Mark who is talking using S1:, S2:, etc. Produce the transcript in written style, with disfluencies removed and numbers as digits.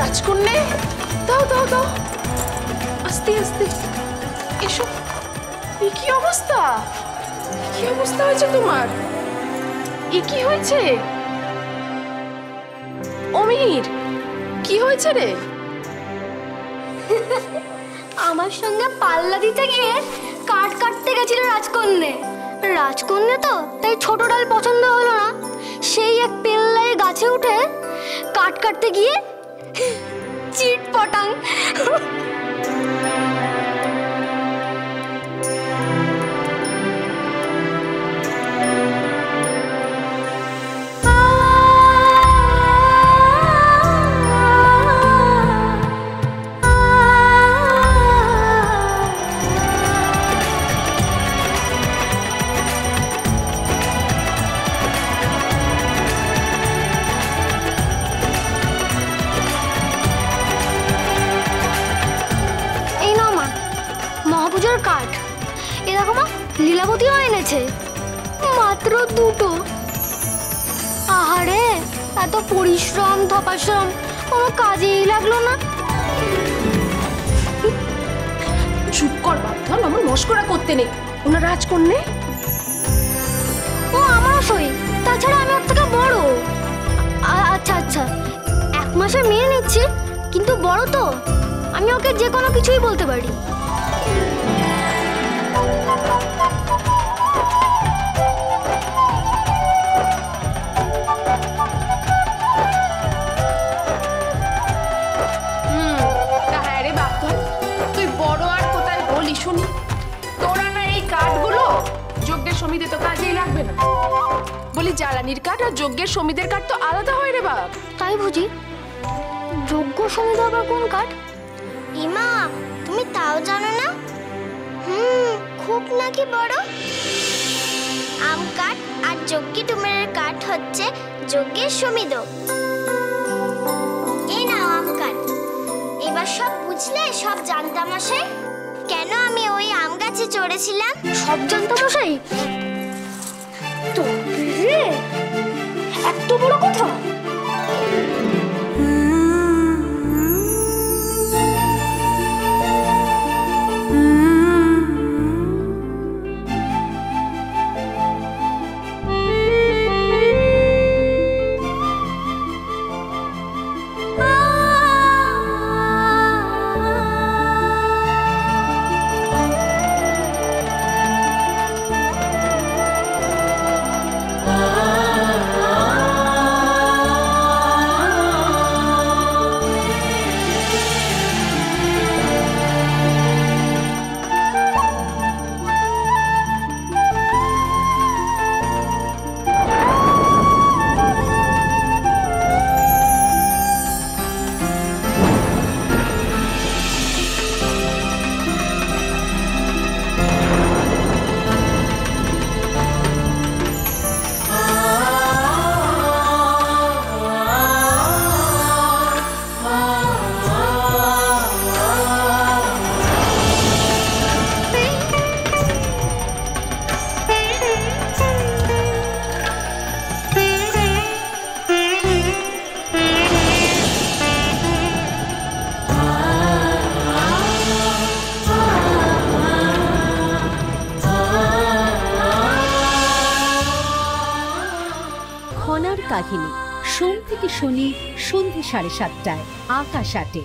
S1: রাজকন্যে, দাও দাও দাও, আস্তে আস্তে এসো। এ কি অবস্থা, কি অবস্থা হয়েছে তোমার? এ কি হয়েছে? অমির, কি হয়েছে রে?
S2: আমার সঙ্গে পাল্লা দিতে গিয়ে কাঠ কাটতে গেছিল রাজকন্যে। রাজকন্যে তো তাই ছোট ডাল পছন্দ হলো না, সেই এক পেল্লায় গাছে উঠে কাঠ কাটতে গিয়ে চিট পটাং। মহাপূজার কাঠ এরকম লীলাবতীও এনেছে, মাত্র দুটো। আহারে, এত পরিশ্রম তপশ্রম কোনো কাজেই লাগলো না।
S1: চুপ কর বাপধন, আমার মস্করা করতে নেই। ওনার রাজকন্যে
S2: ও আমারও সই, তাছাড়া আমি ওর থেকে বড়। আচ্ছা আচ্ছা, 1 মাসে মেনে নিচ্ছি, কিন্তু বড় তো, আমি ওকে যে কোনো কিছুই বলতে পারি।
S1: হ্যাঁ রে বাপধন, তুই বড় আর কোথায় বলি শুনি? তোরা না এই কাঠগুলো যজ্ঞের সমিতি তো কাজেই লাগবে না। বলি জ্বালানির কাঠ আর যজ্ঞের সমিতির কাঠ তো আলাদা হয় রে বাপ।
S2: তাই বুঝি? যজ্ঞ সমিতি আবার কোন কাঠ? ইমা, তুমি তাও জানো না? খুব নাকি বড়। আম কাঠ আর যজ্ঞী ডুমুরের কাঠ হচ্ছে যজ্ঞের সমিতি। এই নাও আম কাঠ। এবার সব বুঝলে? সব জানতাম মশাই। কেন আমি ওই আম গাছে চড়েছিলাম? সব জানতাম মশাই তো রে, এত বড় কথা।
S3: কাহিনী সোম থেকে শনি সন্ধ্যে 7:30টায় আকাশ 8-এ।